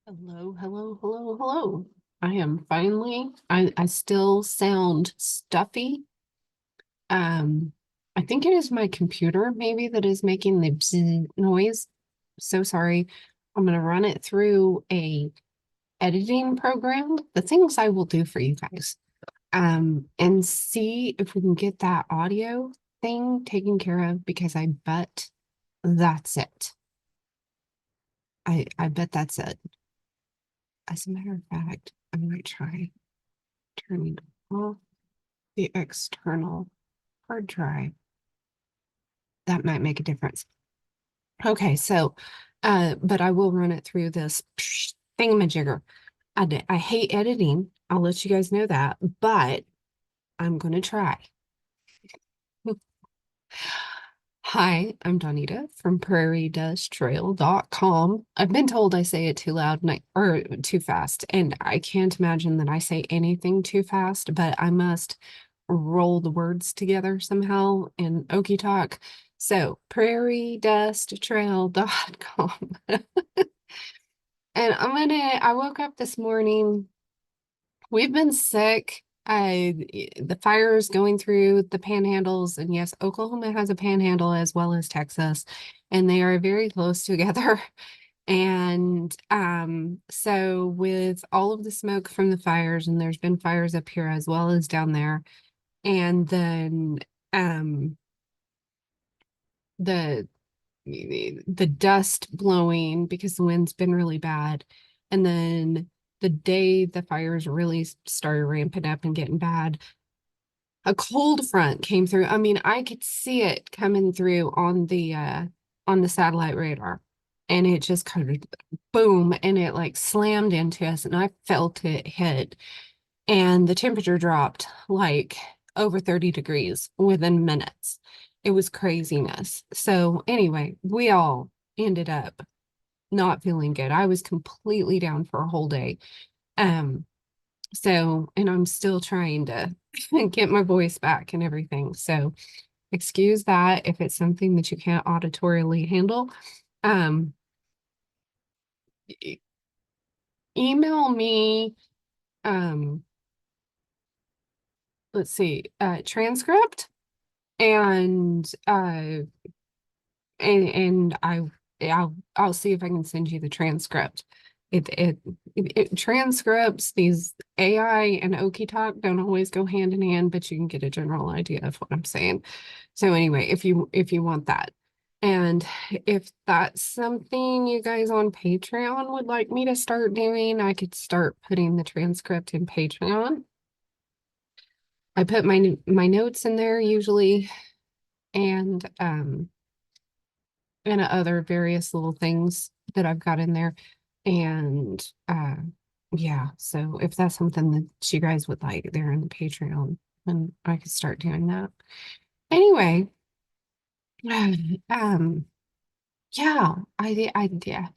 Hello, hello, hello, hello. I am finally, I still sound stuffy. Um, I think it is my computer maybe that is making the bzz noise. So sorry. I'm gonna run it through a editing program, the things I will do for you guys. And see if we can get that audio thing taken care of because I bet that's it. I bet that's it. As a matter of fact, I might try turning off the external hard drive. That might make a difference. Okay, so, but I will run it through this thingamajigger. I hate editing. I'll let you guys know that, but I'm going to try. Hi, I'm Dawnita from Prairie-Trail.com. I've been told I say it too loud or too fast, and I can't imagine that I say anything too fast, but I must roll the words together somehow in Okie talk. So Prairie-Trail.com. And I woke up this morning. We've been sick. The fires going through the panhandles, and yes, Oklahoma has a panhandle as well as Texas, and they are very close together. And so with all of the smoke from the fires, and there's been fires up here as well as down there, and then um the the dust blowing because the wind's been really bad. And then the day the fires really started ramping up and getting bad, a cold front came through. I mean, I could see it coming through on the satellite radar. And it just kind of boom, and it like slammed into us, and I felt it hit. And the temperature dropped like over 30 degrees within minutes. It was craziness. So anyway, we all ended up not feeling good. I was completely down for a whole day. Um, and I'm still trying to get my voice back and everything. So excuse that if it's something that you can't auditorily handle. Um, Email me, um, let's see, transcript and I'll see if I can send you the transcript. It transcripts. These AI and Okie talk don't always go hand in hand, but you can get a general idea of what I'm saying. So anyway, if you want that. And if that's something you guys on Patreon would like me to start doing, I could start putting the transcript in Patreon. I put my notes in there usually, and other various little things that I've got in there. And yeah, so if that's something that you guys would like there in the Patreon, then I could start doing that. Anyway, um, yeah, yeah,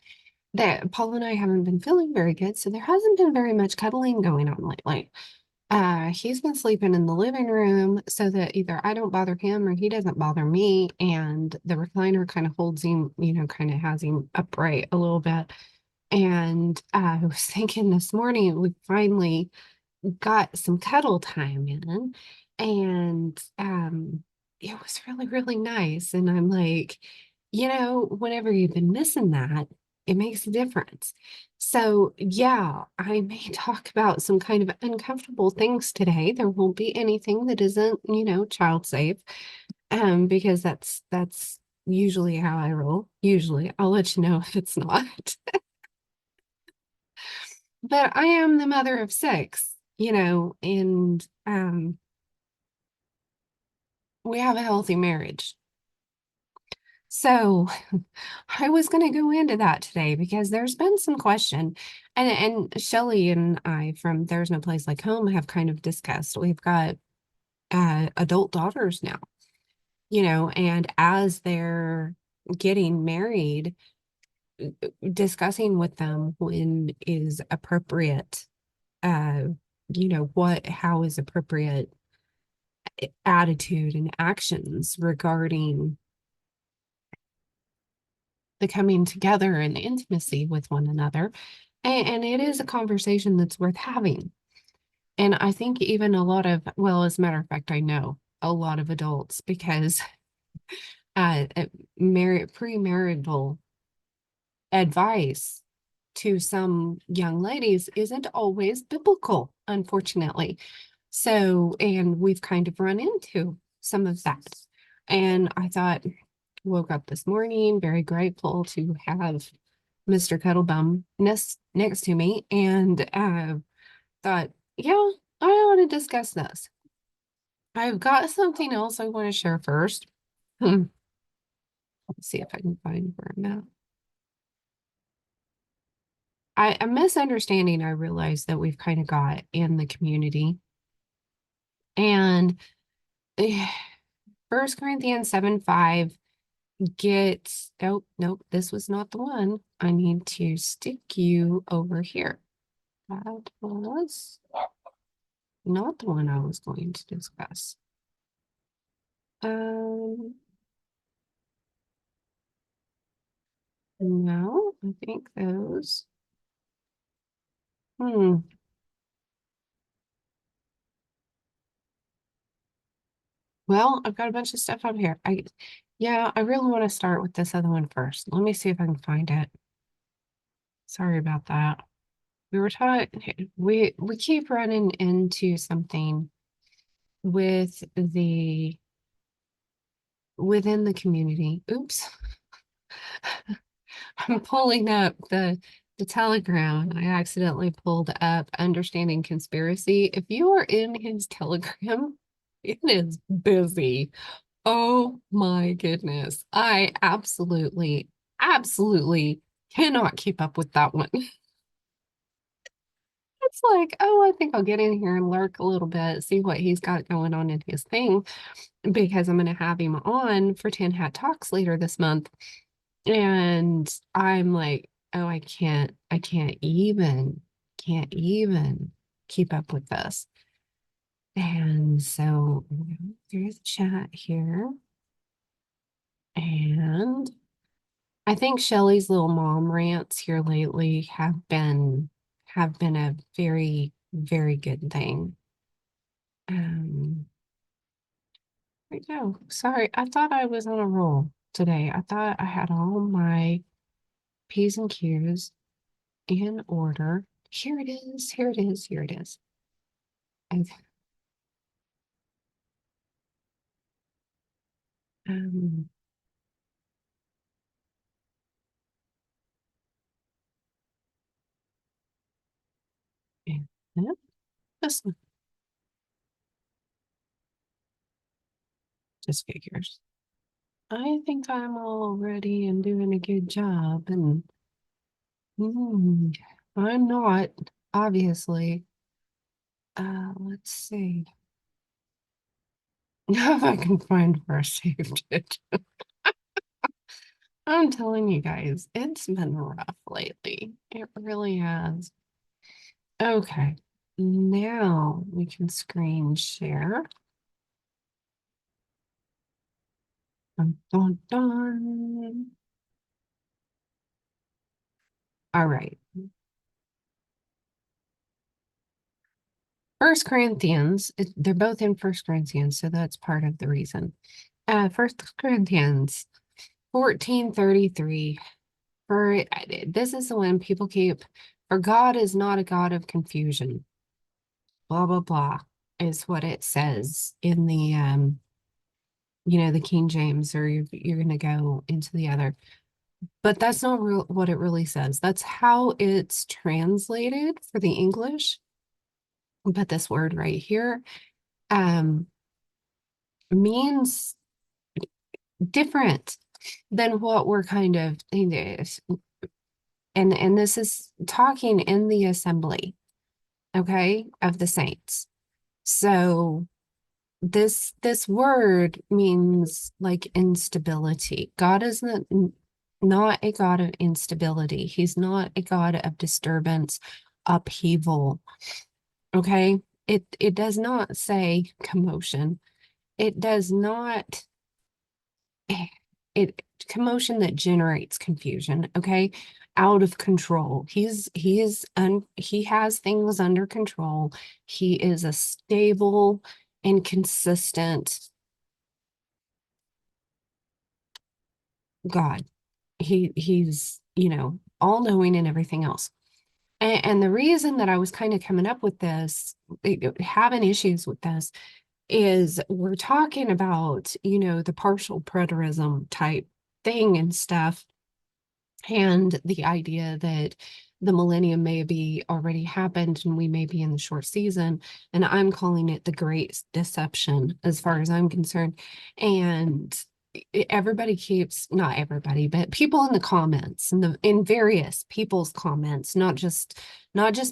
that Paul and I haven't been feeling very good, so there hasn't been very much cuddling going on lately. He's been sleeping in the living room so that either I don't bother him or he doesn't bother me. And the recliner kind of holds him, kind of has him upright a little bit. And I was thinking this morning we finally got some cuddle time in, and it was really, really nice. And I'm like, whenever you've been missing that, it makes a difference. So yeah, I may talk about some kind of uncomfortable things today. There won't be anything that isn't, child safe. Because that's usually how I roll. Usually, I'll let you know if it's not. But I am the mother of six, and we have a healthy marriage. So I was going to go into that today because there's been some question, and Shelly and I from There's No Place Like Home have kind of discussed. We've got adult daughters now, and as they're getting married, discussing with them when is appropriate, uh, how is appropriate attitude and actions regarding the coming together and intimacy with one another. And it is a conversation that's worth having. And I think even a lot of, well, as a matter of fact, I know a lot of adults because uh, premarital advice to some young ladies isn't always biblical, unfortunately. So, and we've kind of run into some of that. And I thought, woke up this morning, very grateful to have Mr. Cuddlebum next to me, and thought, yeah, I want to discuss this. I've got something else I want to share first. Let's see if I can find where I'm at. A misunderstanding I realized that we've kind of got in the community. And First Corinthians 7:5 gets, oh, nope, this was not the one. I need to stick you over here. That was not the one I was going to discuss. No, I think those. Hmm. Well, I've got a bunch of stuff up here. Yeah, I really want to start with this other one first. Let me see if I can find it. Sorry about that. We were talking, we keep running into something with within the community. Oops. I'm pulling up the Telegram. I accidentally pulled up Understanding Conspiracy. If you are in his Telegram, it is busy. Oh my goodness. I absolutely cannot keep up with that one. It's like, oh, I think I'll get in here and lurk a little bit, see what he's got going on in his thing, because I'm going to have him on for Tin Hat Talks later this month. And I'm like, oh, can't even keep up with this. And so there's a chat here. And I think Shelly's little mom rants here lately have been a very good thing. Um, there we go. Sorry, I thought I was on a roll today. I thought I had all my P's and Q's in order. Here it is, here it is, here it is. And, um, and this one just figures. I think I'm all ready and doing a good job, and I'm not, obviously. Let's see. If I can find where I saved it. I'm telling you guys, it's been rough lately. It really has. Okay, now we can screen share. Dun, dun, dun. All right. First Corinthians, they're both in First Corinthians, so that's part of the reason. First Corinthians 14:33. For this is the one people keep, for God is not a God of confusion. Blah blah blah is what it says in the the King James, or you're gonna go into the other. But that's not what it really says. That's how it's translated for the English. But this word right here um means different than what we're kind of and this is talking in the assembly, okay, of the saints. So this word means like instability. God is not a God of instability. He's not a God of disturbance, upheaval. Okay? It does not say commotion. It does not it commotion that generates confusion, okay? out of control. He has things under control. He is a stable and consistent God. He's, all knowing and everything else. And the reason that I was kind of coming up with this, having issues with this, is we're talking about, the partial preterism type thing and stuff, and the idea that the millennium may be already happened and we may be in the short season. And I'm calling it the great deception as far as I'm concerned. And everybody keeps, not everybody, but people in the comments and in various people's comments, not just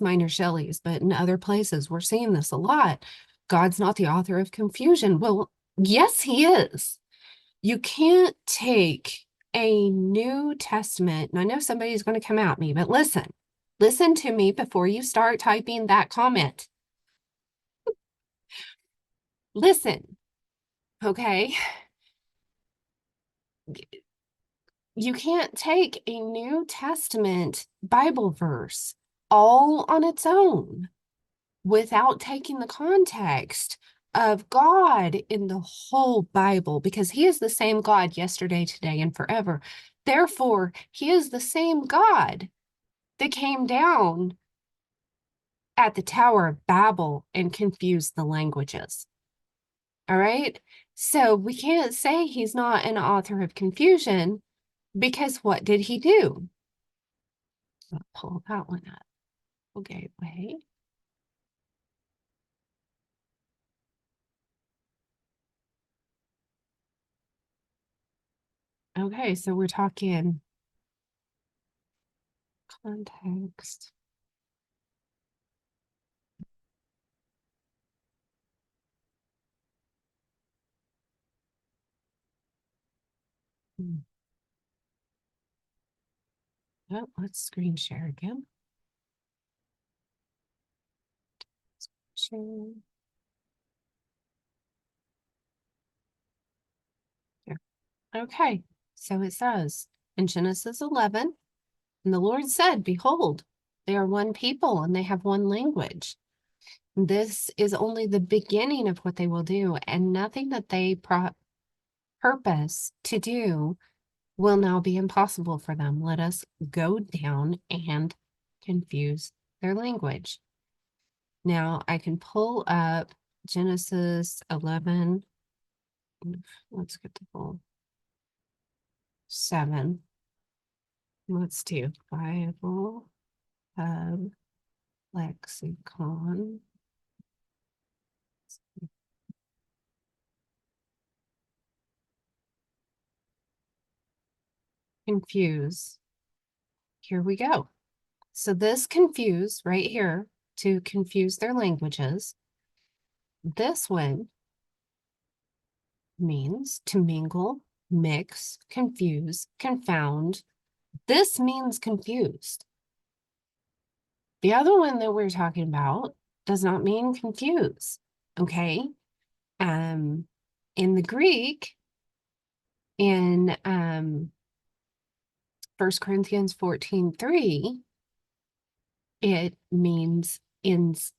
Minor Shelley's, but in other places, we're seeing this a lot. God's not the author of confusion. Well, yes, he is. You can't take a New Testament, and I know somebody's going to come at me, but listen to me before you start typing that comment. Listen, okay? You can't take a New Testament Bible verse all on its own without taking the context of God in the whole Bible, because he is the same God yesterday, today, and forever. Therefore, he is the same God that came down at the Tower of Babel and confused the languages. All right. So we can't say he's not an author of confusion, because what did he do? I'll pull that one up. Okay, wait. Okay, so we're talking context. Oh, let's screen share again. Share. Here. Okay, so it says in Genesis 11, and the Lord said, behold, they are one people and they have one language. This is only the beginning of what they will do, and nothing that they purpose to do will now be impossible for them. Let us go down and confuse their language. Now I can pull up Genesis 11. Let's get the full 7. Let's do Bible Hub Lexicon. Confuse. Here we go. So this confuse right here, to confuse their languages. This one means to mingle, mix, confuse, confound. This means confused. The other one that we're talking about does not mean confuse. Okay. In the Greek, in 1 Corinthians 14:3, it means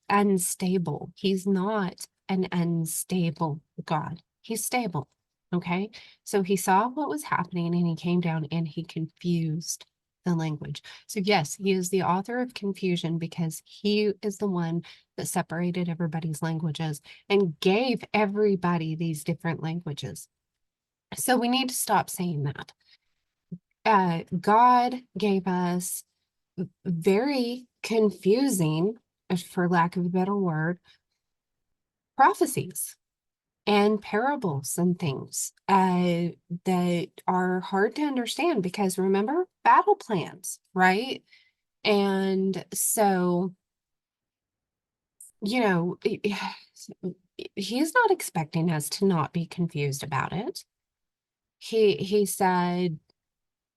unstable. He's not an unstable God. He's stable. Okay. So he saw what was happening and he came down and he confused the language. So yes, he is the author of confusion because he is the one that separated everybody's languages and gave everybody these different languages. So we need to stop saying that. God gave us very confusing, for lack of a better word, prophecies and parables and things that are hard to understand, because remember, battle plans, right? And so, he's not expecting us to not be confused about it. He said,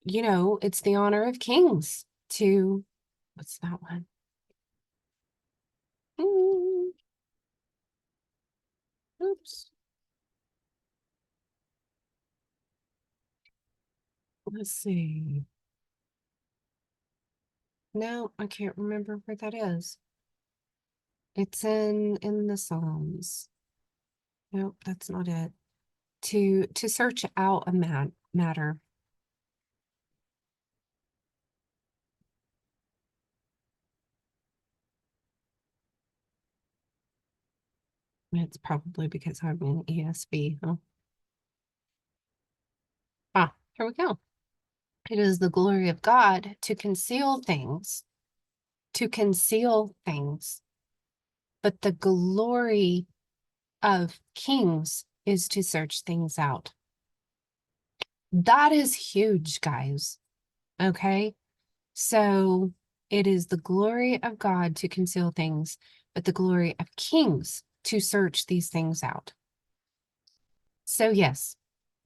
it's the honor of kings to, what's that one? Oops. Let's see. No, I can't remember where that is. It's in the Psalms. Nope, that's not it. To search out a matter. It's probably because I'm in ESV, huh? Ah, here we go. It is the glory of God to conceal things, but the glory of kings is to search things out. That is huge, guys. Okay. So it is the glory of God to conceal things, but the glory of kings to search these things out. So, yes,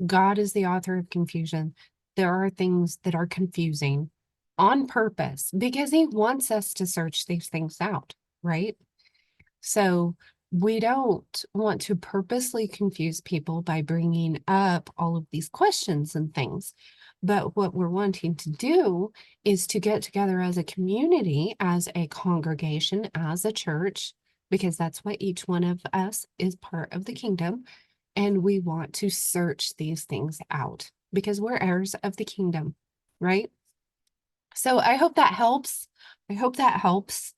God is the author of confusion. There are things that are confusing on purpose because he wants us to search these things out, right? So we don't want to purposely confuse people by bringing up all of these questions and things. But what we're wanting to do is to get together as a community, as a congregation, as a church, because that's what each one of us is part of the kingdom. And we want to search these things out because we're heirs of the kingdom, right? So I hope that helps. I hope that helps.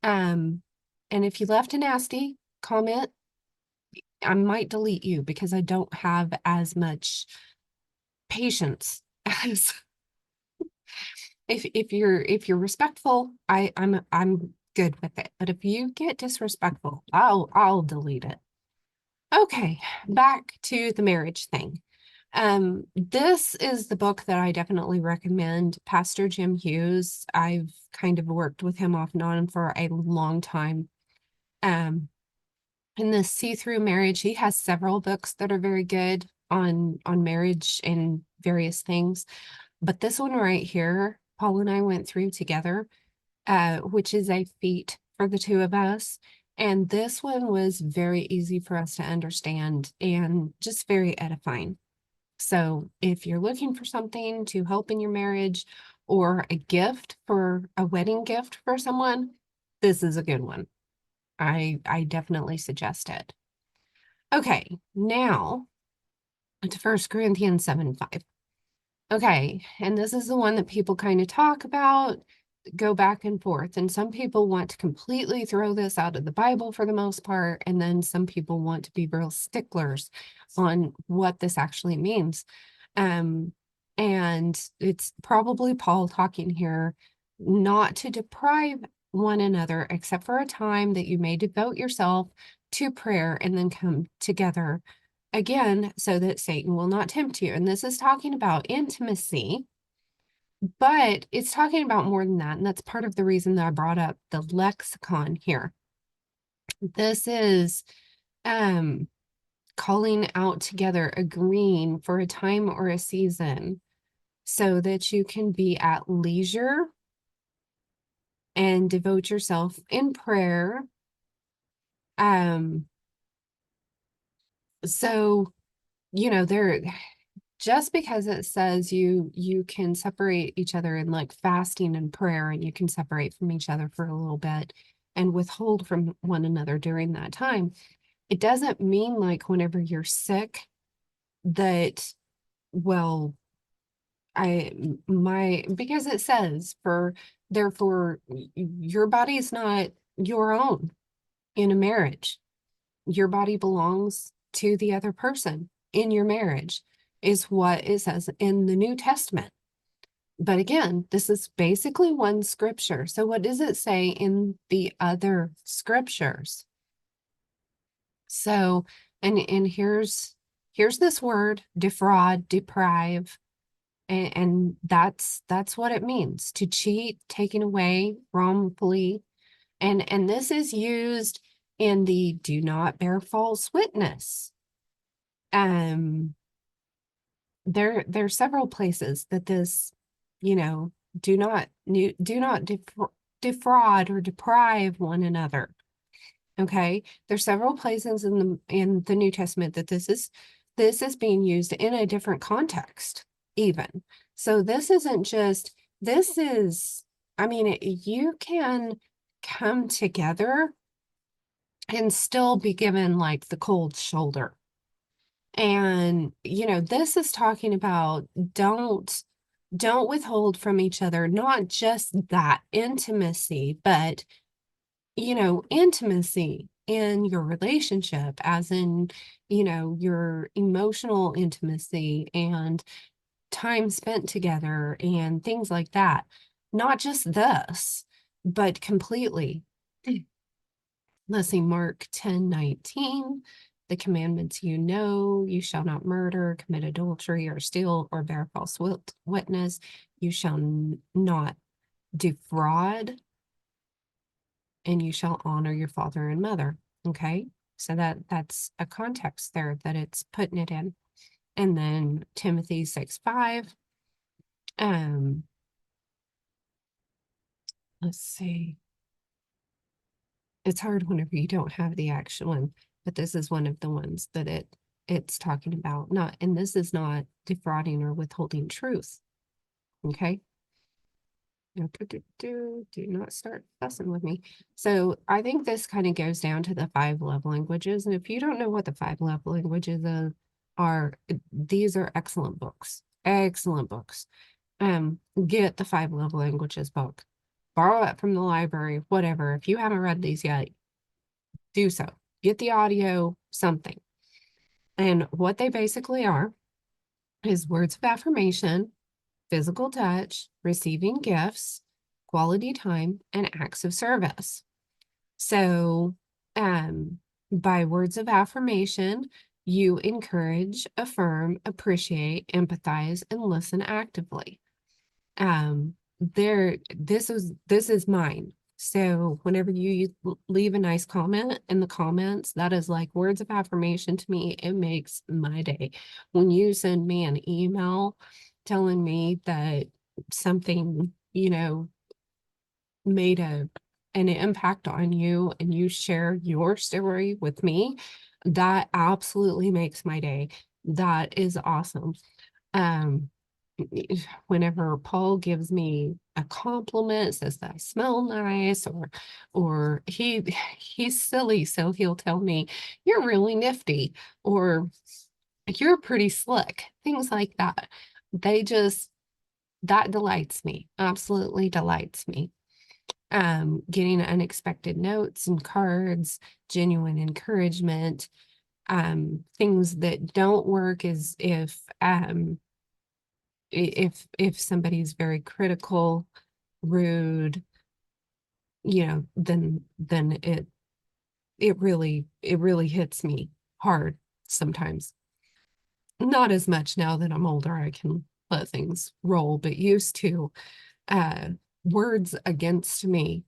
Um, and if you left a nasty comment, I might delete you because I don't have as much patience as if you're respectful, I'm good with it. But if you get disrespectful, I'll delete it. Okay, back to the marriage thing. This is the book that I definitely recommend. Pastor Jim Hughes. I've kind of worked with him off and on for a long time. In this See-Through Marriage, he has several books that are very good on marriage and various things. But this one right here, Paul and I went through together, which is a feat for the two of us. And this one was very easy for us to understand and just very edifying. So if you're looking for something to help in your marriage or a gift for a wedding gift for someone, this is a good one. I definitely suggest it. Okay, now to 1 Corinthians 7:5. Okay, and this is the one that people kind of talk about, go back and forth. And some people want to completely throw this out of the Bible for the most part. And then some people want to be real sticklers on what this actually means. Um, and it's probably Paul talking here, not to deprive one another, except for a time that you may devote yourself to prayer and then come together again so that Satan will not tempt you. And this is talking about intimacy, but it's talking about more than that. And that's part of the reason that I brought up the lexicon here. This is calling out together, agreeing for a time or a season so that you can be at leisure and devote yourself in prayer. So, there, just because it says you can separate each other in like fasting and prayer, and you can separate from each other for a little bit and withhold from one another during that time, it doesn't mean like whenever you're sick that, well, because it says therefore your body is not your own in a marriage. Your body belongs to the other person in your marriage, is what it says in the New Testament. But again, this is basically one scripture. So what does it say in the other scriptures? So, and here's this word, defraud, deprive, and that's what it means, to cheat, taken away wrongfully. And this is used in the do not bear false witness. There are several places that this, do not defraud or deprive one another. Okay, there's several places in the New Testament that this is being used in a different context, even. So this is I mean, you can come together and still be given like the cold shoulder. And, this is talking about don't withhold from each other, not just that intimacy, but, intimacy in your relationship, as in, your emotional intimacy and time spent together and things like that. Not just this, but completely. Let's see, Mark 10:19. The commandments you shall not murder, commit adultery, or steal, or bear false witness. You shall not defraud, and you shall honor your father and mother. Okay, so that's a context there that it's putting it in. And then Timothy 6:5. Let's see. It's hard whenever you don't have the actual one, but this is one of the ones that it's talking about. Not, and this is not defrauding or withholding truth. Okay. Do not start fussing with me. So I think this kind of goes down to the 5 love languages. And if you don't know what the 5 love languages are, these are excellent books. Excellent books. Get the 5 love languages book. Borrow it from the library, whatever. If you haven't read these yet, do so. Get the audio, something. And what they basically are is words of affirmation, physical touch, receiving gifts, quality time, and acts of service. So, by words of affirmation, you encourage, affirm, appreciate, empathize, and listen actively. This is mine. So whenever you leave a nice comment in the comments, that is like words of affirmation to me. It makes my day. When you send me an email telling me that something, made an impact on you, and you share your story with me, that absolutely makes my day. That is awesome. Um, Whenever Paul gives me a compliment, says that I smell nice, or he's silly, so he'll tell me, you're really nifty, or you're pretty slick, things like that. That delights me, absolutely delights me. Getting unexpected notes and cards, genuine encouragement. Things that don't work is if somebody's very critical, rude, then it really hits me hard sometimes. Not as much now that I'm older, I can let things roll, but used to, uh, words against me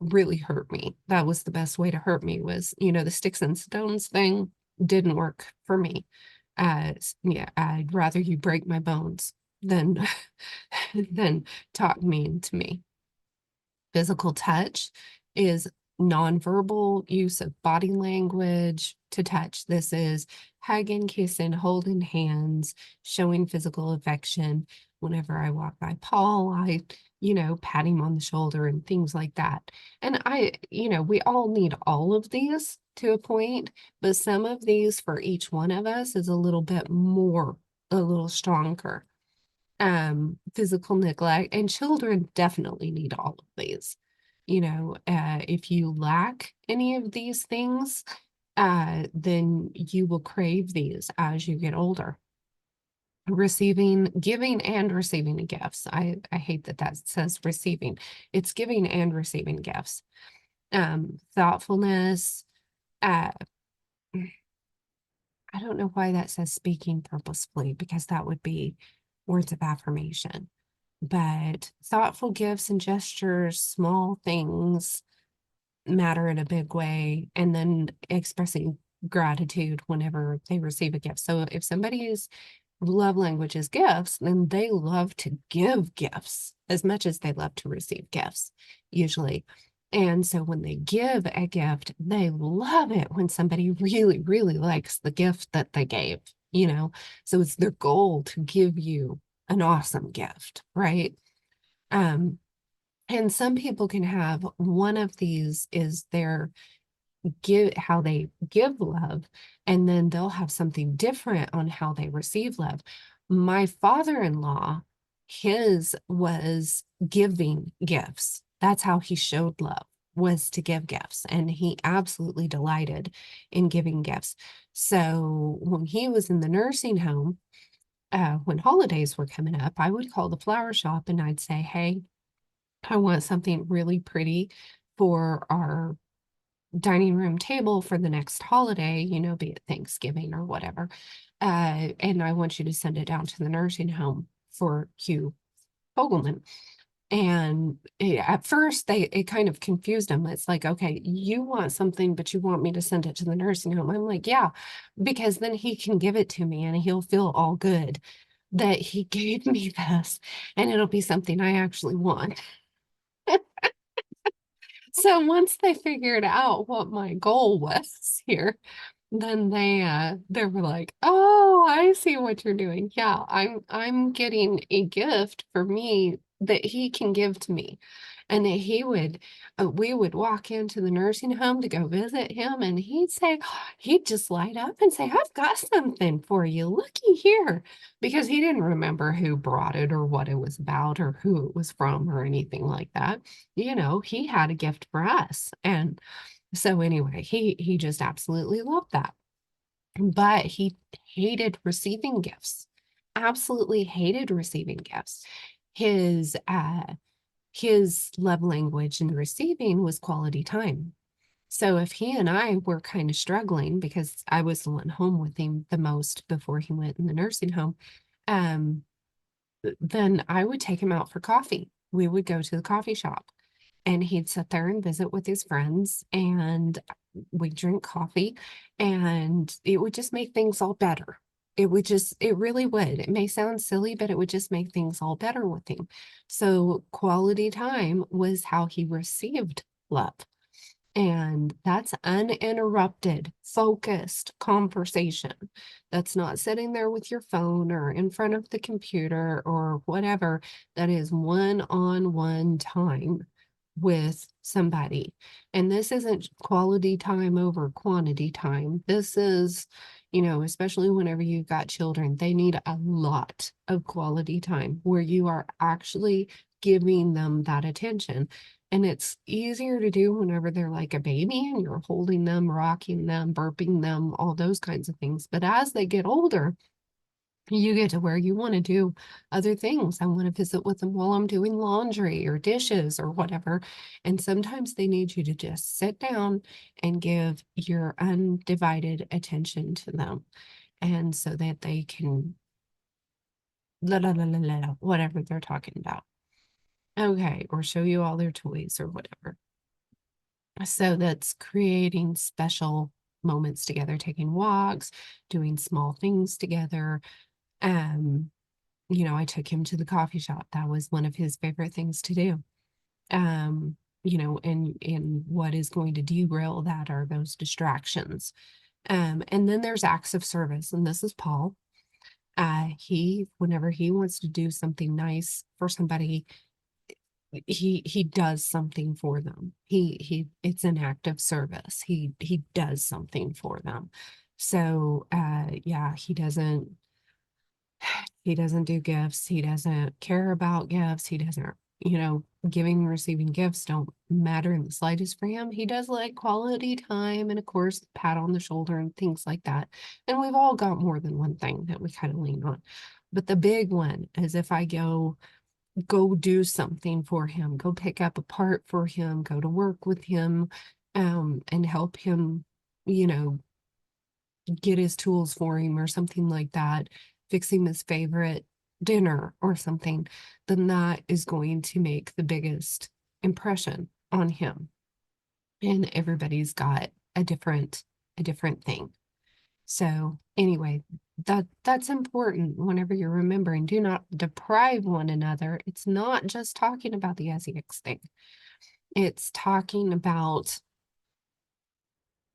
really hurt me. That was the best way to hurt me, was, the sticks and stones thing didn't work for me. Yeah, I'd rather you break my bones than than talk mean to me. Physical touch is nonverbal use of body language to touch. This is hugging, kissing, holding hands, showing physical affection. Whenever I walk by Paul, I, pat him on the shoulder and things like that. And we all need all of these to a point, but some of these for each one of us is a little bit more, a little stronger. Physical neglect, and children definitely need all of these. If you lack any of these things, then you will crave these as you get older. Giving and receiving gifts. I hate that says receiving. It's giving and receiving gifts. Thoughtfulness. uh I don't know why that says speaking purposefully, because that would be words of affirmation. But thoughtful gifts and gestures, small things, matter in a big way. And then expressing gratitude whenever they receive a gift. So if somebody's love language is gifts, then they love to give gifts as much as they love to receive gifts, usually. And so when they give a gift, they love it when somebody really, really likes the gift that they gave, So it's their goal to give you an awesome gift, right? Um, And some people can have one of these is their how they give love, and then they'll have something different on how they receive love. My father-in-law, his was giving gifts. That's how he showed love, was to give gifts, and he absolutely delighted in giving gifts. So when he was in the nursing home, when holidays were coming up, I would call the flower shop and I'd say, hey, I want something really pretty for our dining room table for the next holiday, be it Thanksgiving or whatever. And I want you to send it down to the nursing home for Hugh Fogleman. And at first, it kind of confused him. It's like, okay, you want something, but you want me to send it to the nursing home. I'm like, yeah, because then he can give it to me and he'll feel all good that he gave me this, and it'll be something I actually want. So once they figured out what my goal was here, then they were like, "Oh, I see what you're doing. Yeah, I'm getting a gift for me that he can give to me." And that we would walk into the nursing home to go visit him, and he'd just light up and say, "I've got something for you. Looky here." Because he didn't remember who brought it or what it was about or who it was from or anything like that. He had a gift for us. And so anyway, he just absolutely loved that. But he hated receiving gifts. Absolutely hated receiving gifts. His his love language in receiving was quality time. So if he and I were kind of struggling because I was the one home with him the most before he went in the nursing home, um, then I would take him out for coffee. We would go to the coffee shop and he'd sit there and visit with his friends, and we'd drink coffee, and it would just make things all better. It really would. It may sound silly, but it would just make things all better with him. So quality time was how he received love. And that's uninterrupted, focused conversation. That's not sitting there with your phone or in front of the computer or whatever. That is one-on-one time with somebody. And this isn't quality time over quantity time. This is, especially whenever you've got children, they need a lot of quality time where you are actually giving them that attention. And it's easier to do whenever they're like a baby and you're holding them, rocking them, burping them, all those kinds of things. But as they get older, you get to where you want to do other things. I want to visit with them while I'm doing laundry or dishes or whatever. And sometimes they need you to just sit down and give your undivided attention to them. And so that they can, whatever they're talking about. Okay, or show you all their toys or whatever. So that's creating special moments together, taking walks, doing small things together. Um, I took him to the coffee shop. That was one of his favorite things to do. And what is going to derail that are those distractions. And then there's acts of service, and this is Paul. Whenever he wants to do something nice for somebody, he does something for them. It's an act of service. He does something for them. So yeah, he doesn't do gifts. He doesn't care about gifts. He doesn't, giving and receiving gifts don't matter in the slightest for him. He does like quality time and of course pat on the shoulder and things like that. And we've all got more than one thing that we kind of lean on. But the big one is if I go do something for him, go pick up a part for him, go to work with him, and help him, you know, get his tools for him or something like that, fix him his favorite dinner or something, then that is going to make the biggest impression on him. And everybody's got a different thing. So anyway, that's important whenever you're remembering. Do not deprive one another. It's not just talking about the SEX thing. It's talking about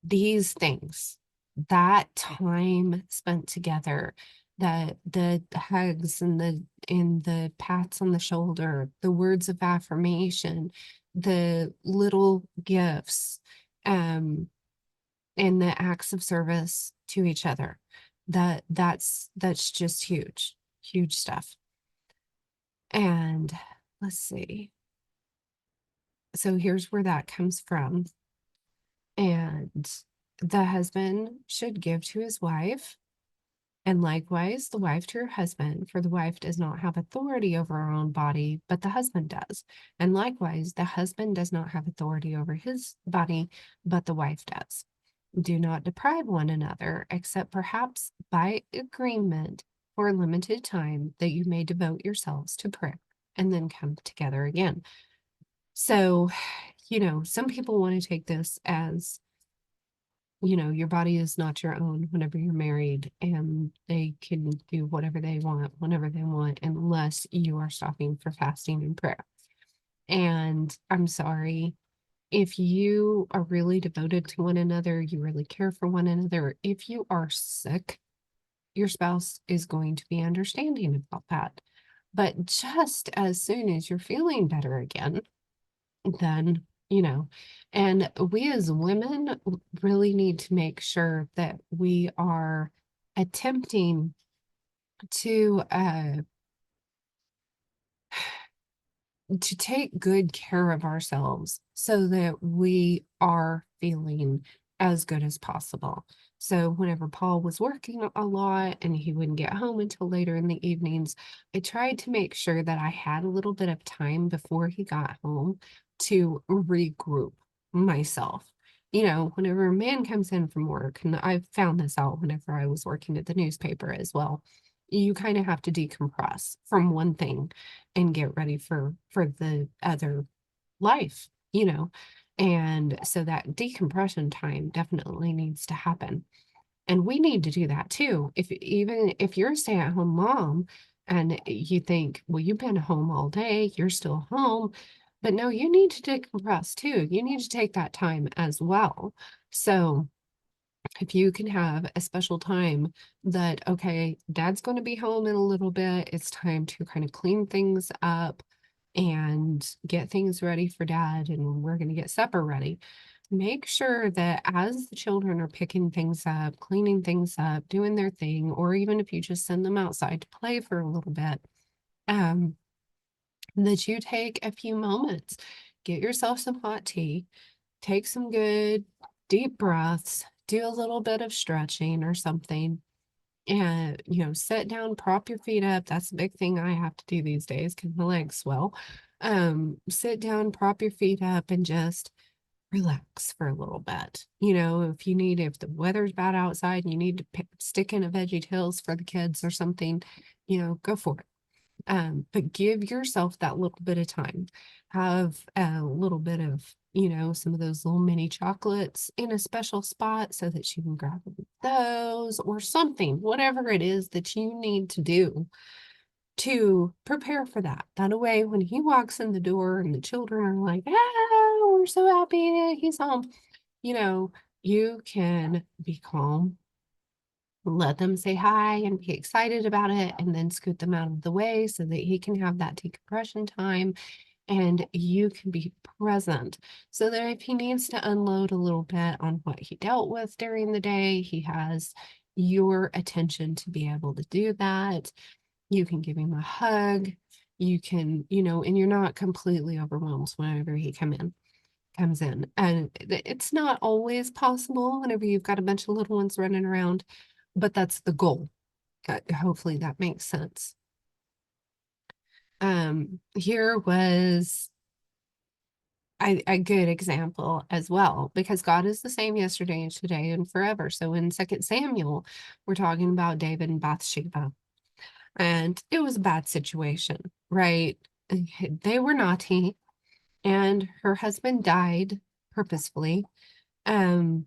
these things, that time spent together, the hugs and the pats on the shoulder, the words of affirmation, the little gifts, and the acts of service to each other. That's just huge, huge stuff. And let's see. So here's where that comes from. And the husband should give to his wife, and likewise the wife to her husband, for the wife does not have authority over her own body, but the husband does. And likewise, the husband does not have authority over his body, but the wife does. Do not deprive one another, except perhaps by agreement for a limited time, that you may devote yourselves to prayer and then come together again. So, some people want to take this as, your body is not your own whenever you're married, and they can do whatever they want, whenever they want, unless you are stopping for fasting and prayer. And I'm sorry, if you are really devoted to one another, you really care for one another, if you are sick, your spouse is going to be understanding about that. But just as soon as you're feeling better again, then, and we as women really need to make sure that we are attempting to take good care of ourselves so that we are feeling as good as possible. So whenever Paul was working a lot and he wouldn't get home until later in the evenings, I tried to make sure that I had a little bit of time before he got home to regroup myself. Whenever a man comes in from work, and I've found this out whenever I was working at the newspaper as well, you kind of have to decompress from one thing and get ready for the other life, and so that decompression time definitely needs to happen, and we need to do that too. Even if you're a stay-at-home mom and you think, well, you've been home all day, you're still home, but no, you need to decompress too. You need to take that time as well. So if you can have a special time that, okay, dad's going to be home in a little bit, it's time to kind of clean things up and get things ready for dad, and we're going to get supper ready. Make sure that as the children are picking things up, cleaning things up, doing their thing, or even if you just send them outside to play for a little bit, um, that you take a few moments, get yourself some hot tea, take some good deep breaths, do a little bit of stretching or something, and, sit down, prop your feet up. That's a big thing I have to do these days because my legs swell. Sit down, prop your feet up, and just relax for a little bit. If the weather's bad outside and you need to stick in a Veggie Tales for the kids or something, go for it. But give yourself that little bit of time. Have a little bit of, some of those little mini chocolates in a special spot so that you can grab those or something, whatever it is that you need to do to prepare for that. That way, when he walks in the door and the children are like, we're so happy that he's home, you can be calm, let them say hi and be excited about it, and then scoot them out of the way so that he can have that decompression time, and you can be present so that if he needs to unload a little bit on what he dealt with during the day, he has your attention to be able to do that. You can give him a hug. You can, and you're not completely overwhelmed whenever he comes in. And it's not always possible whenever you've got a bunch of little ones running around, but that's the goal. Hopefully that makes sense. Here was a good example as well, because God is the same yesterday and today and forever. So in 2 Samuel, we're talking about David and Bathsheba, and it was a bad situation, right? They were naughty, and her husband died purposefully. Um,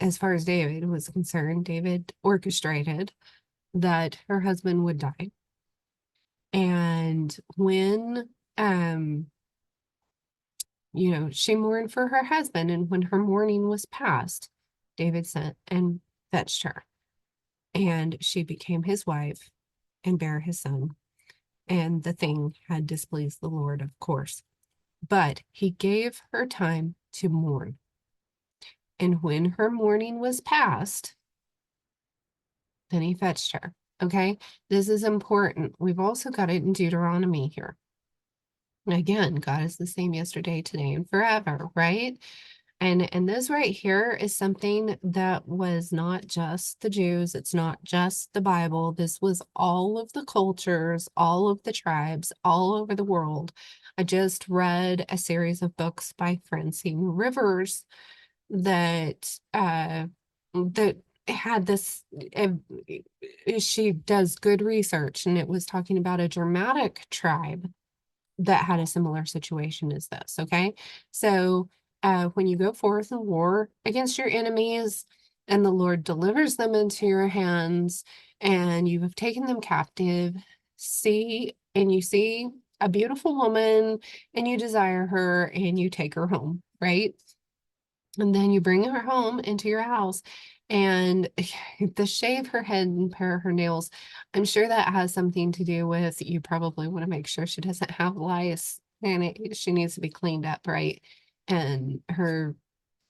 as far as David was concerned, David orchestrated that her husband would die. And when she mourned for her husband, and when her mourning was past, David sent and fetched her. and she became his wife and bare his son. And the thing had displeased the Lord, of course. But he gave her time to mourn. And when her mourning was past, then he fetched her. Okay, this is important. We've also got it in Deuteronomy here. Again, God is the same yesterday, today, and forever, right? And this right here is something that was not just the Jews, it's not just the Bible. This was all of the cultures, all of the tribes, all over the world. I just read a series of books by Francine Rivers that that had this she does good research, and it was talking about a Germanic tribe that had a similar situation as this. Okay. So when you go forth in war against your enemies and the Lord delivers them into your hands and you have taken them captive, you see a beautiful woman and you desire her and you take her home, right? And then you bring her home into your house and the shave her head and pare her nails. I'm sure that has something to do with you probably want to make sure she doesn't have lice and she needs to be cleaned up, right? And her,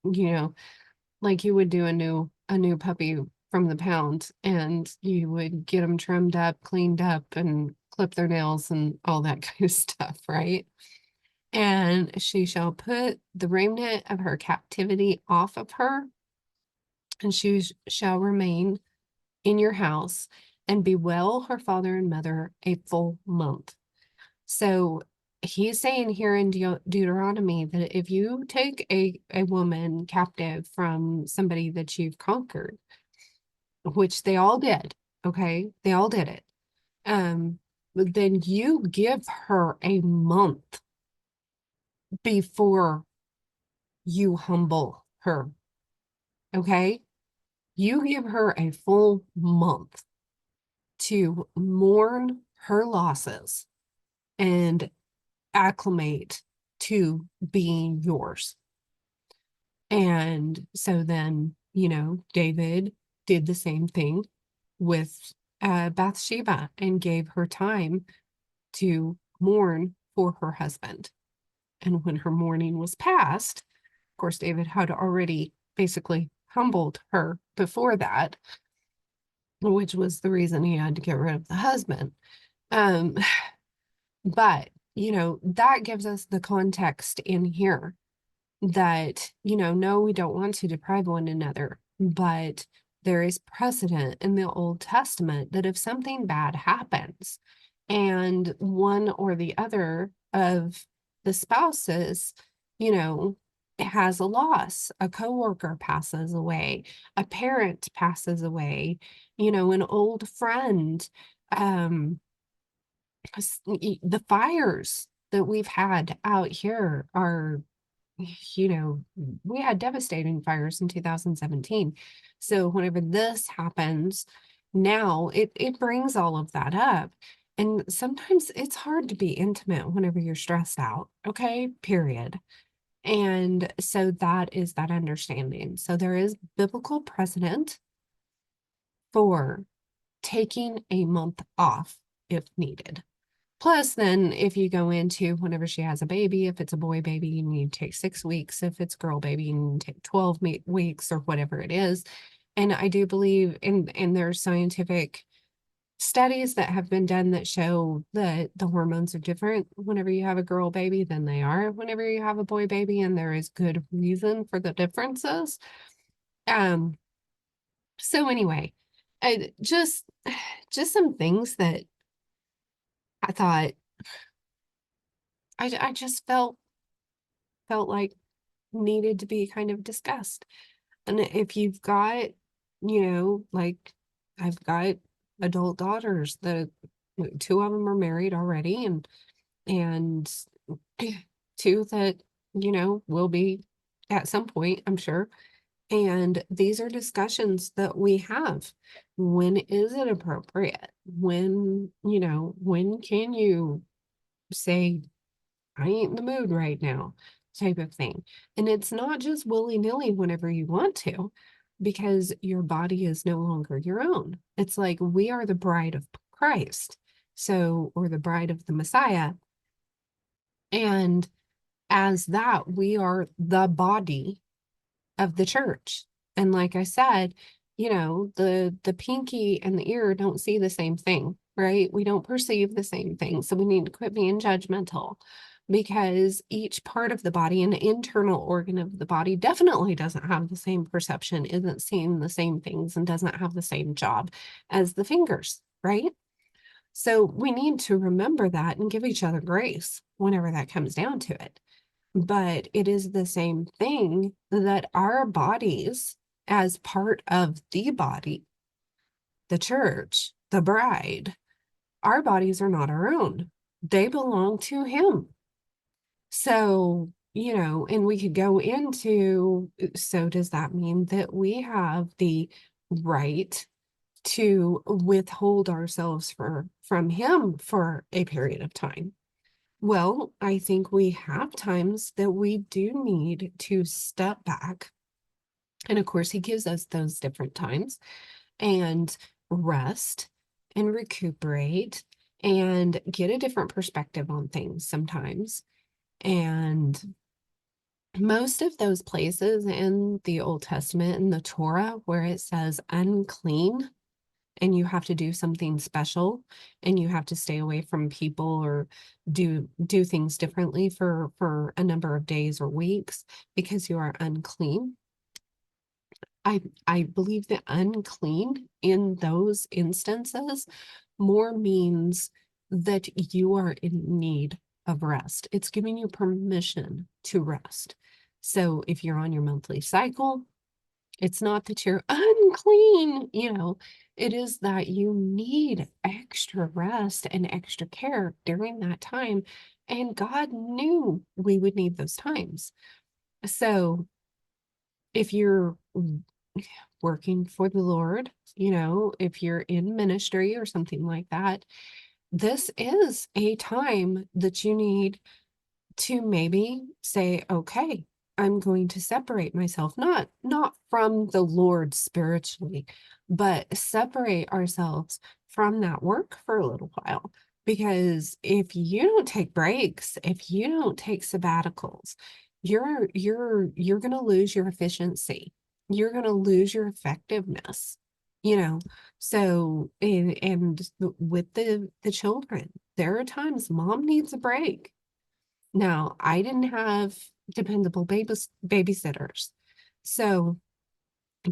you know, like you would do a new puppy from the pound, and you would get them trimmed up, cleaned up, and clip their nails and all that kind of stuff, right? And she shall put the remnant of her captivity off of her, and she shall remain in your house and bewail her father and mother a full month. So he's saying here in Deuteronomy that if you take a woman captive from somebody that you've conquered, which they all did, okay, they all did it, then you give her a month before you humble her, okay? You give her a full month to mourn her losses and acclimate to being yours. And so then, David did the same thing with Bathsheba and gave her time to mourn for her husband. And when her mourning was past, of course, David had already basically humbled her before that, which was the reason he had to get rid of the husband. Um, but, that gives us the context in here that, no, we don't want to deprive one another, but there is precedent in the Old Testament that if something bad happens and one or the other of the spouses, has a loss, a coworker passes away, a parent passes away, an old friend, the fires that we've had out here are, we had devastating fires in 2017. So whenever this happens, now it brings all of that up. And sometimes it's hard to be intimate whenever you're stressed out, okay? Period. And so that is that understanding. So there is biblical precedent for taking a month off if needed. Plus, then if you go into whenever she has a baby, if it's a boy baby, you need to take 6 weeks. If it's girl baby, you need to take 12 weeks or whatever it is. And I do believe in there's scientific studies that have been done that show that the hormones are different whenever you have a girl baby than they are whenever you have a boy baby, and there is good reason for the differences. So anyway, I just some things that I thought I just felt like needed to be kind of discussed. And if you've got, like I've got adult daughters that two of them are married already, and two that, will be at some point, I'm sure. And these are discussions that we have. When is it appropriate? When can you say, I ain't in the mood right now, type of thing. And it's not just willy-nilly whenever you want to. because your body is no longer your own. It's like we are the bride of Christ, so, or the bride of the Messiah. And as that, we are the body of the church. And like I said, the pinky and the ear don't see the same thing, right? We don't perceive the same thing. So we need to quit being judgmental, because each part of the body, an internal organ of the body, definitely doesn't have the same perception, isn't seeing the same things, and doesn't have the same job as the fingers, right? So we need to remember that and give each other grace whenever that comes down to it. But it is the same thing that our bodies, as part of the body, the church, the bride, our bodies are not our own. They belong to Him. So, and we could go into, so does that mean that we have the right to withhold ourselves from Him for a period of time? Well, I think we have times that we do need to step back. And of course, He gives us those different times, and rest and recuperate and get a different perspective on things sometimes. And most of those places in the Old Testament and the Torah where it says unclean, and you have to do something special, and you have to stay away from people or do things differently for a number of days or weeks because you are unclean. I believe that unclean in those instances more means that you are in need of rest. It's giving you permission to rest. So if you're on your monthly cycle, it's not that you're unclean, it is that you need extra rest and extra care during that time. And God knew we would need those times. So if you're working for the Lord, if you're in ministry or something like that, this is a time that you need to maybe say, okay, I'm going to separate myself, not from the Lord spiritually, but separate ourselves from that work for a little while. Because if you don't take breaks, if you don't take sabbaticals, you're going to lose your efficiency. You're going to lose your effectiveness, you know. So, and with the children, there are times mom needs a break. Now, I didn't have dependable babysitters. So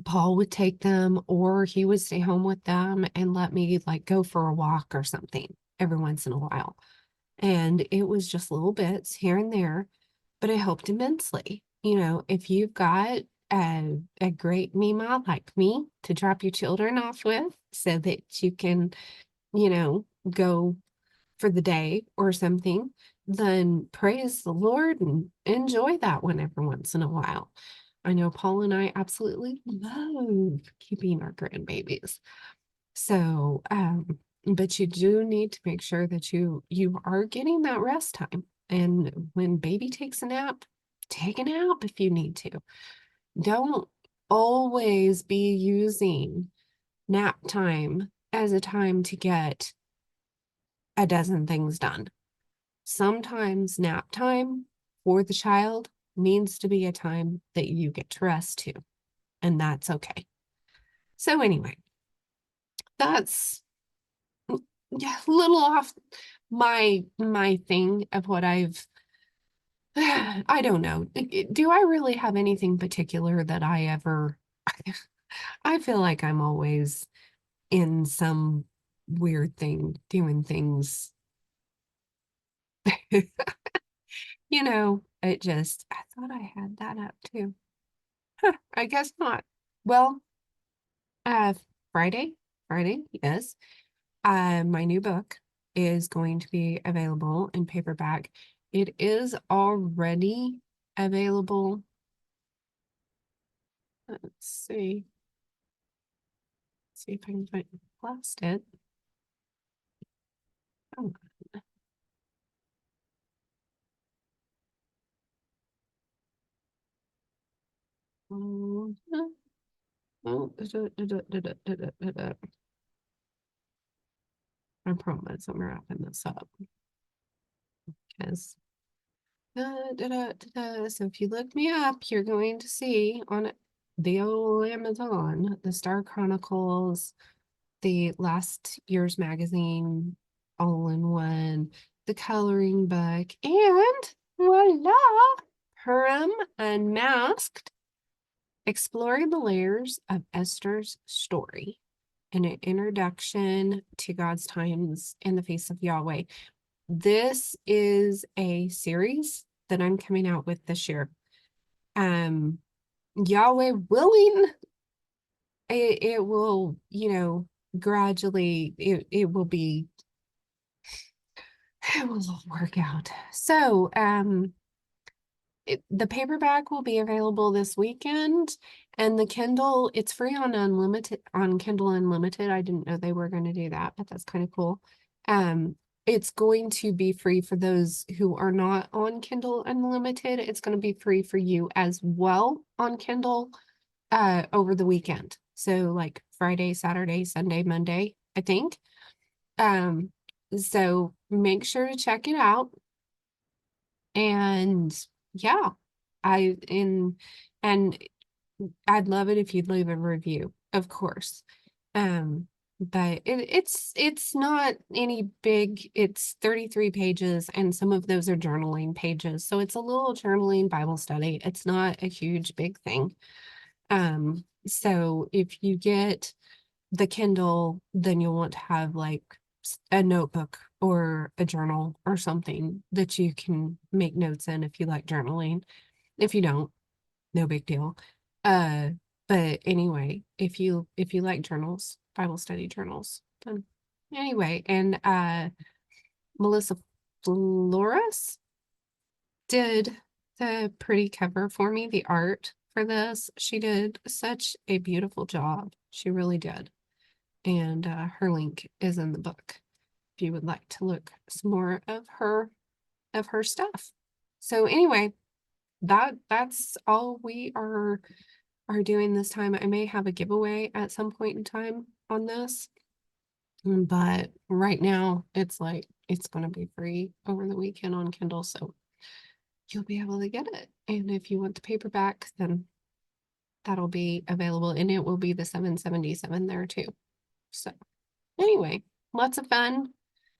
Paul would take them, or he would stay home with them and let me like go for a walk or something every once in a while. And it was just little bits here and there, but it helped immensely. If you've got a great Mima like me to drop your children off with so that you can, go for the day or something, then praise the Lord and enjoy that one every once in a while. I know Paul and I absolutely love keeping our grandbabies. So, but you do need to make sure that you are getting that rest time. And when baby takes a nap, take a nap if you need to. Don't always be using nap time as a time to get a dozen things done. Sometimes nap time for the child needs to be a time that you get to rest too, and that's okay. So anyway, that's yeah, a little off my thing of what I don't know. Do I really have anything particular that I ever I feel like I'm always in some weird thing doing things. I thought I had that up too. I guess not. Well, uh, Friday, yes. My new book is going to be available in paperback. It is already available. Let's see if I can find lost it. Oh, Oh, I promise I'm wrapping this up because so if you look me up, you're going to see on the old Amazon the Star Chronicles, the last year's magazine, all in one, the coloring book, and voila, Purim Unmasked, exploring the layers of Esther's story, and an introduction to God's times in the face of Yahweh. This is a series that I'm coming out with this year. Yahweh willing, it will, gradually it will be, it will work out. So the paperback will be available this weekend, and the Kindle, it's free on Kindle Unlimited. I didn't know they were going to do that, but that's kind of cool. It's going to be free for those who are not on Kindle Unlimited. It's going to be free for you as well on Kindle over the weekend. So like Friday, Saturday, Sunday, Monday, I think. So make sure to check it out. And yeah, I in and I'd love it if you'd leave a review, of course. But it's not any big, it's 33 pages, and some of those are journaling pages. So it's a little journaling Bible study. It's not a huge big thing. So if you get the Kindle, then you'll want to have like a notebook or a journal or something that you can make notes in if you like journaling. If you don't, no big deal. Uh, but anyway, if you like journals, Bible study journals, then anyway, and Melissa Flores did the pretty cover for me, the art for this. She did such a beautiful job. She really did. And her link is in the book if you would like to look some more of her stuff. So anyway, that's all we are doing this time. I may have a giveaway at some point in time on this, but right now it's like it's going to be free over the weekend on Kindle, so you'll be able to get it. And if you want the paperback, then that'll be available, and it will be the $7.77 there too. So anyway, lots of fun.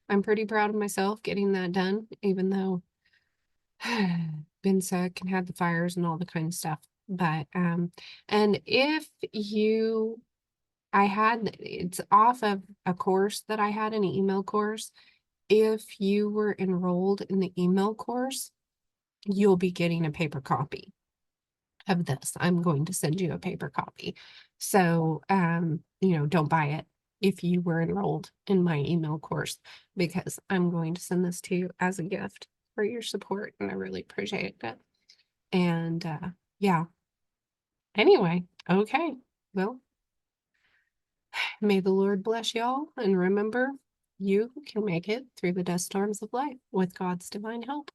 I'm pretty proud of myself getting that done, even though been sick and had the fires and all the kind of stuff. But and if you it's off of a course that I had, an email course. If you were enrolled in the email course, you'll be getting a paper copy of this. I'm going to send you a paper copy. So don't buy it if you were enrolled in my email course, because I'm going to send this to you as a gift for your support, and I really appreciate it. And yeah. Anyway, okay. Well, may the Lord bless y'all, and remember, you can make it through the dust storms of life with God's divine help.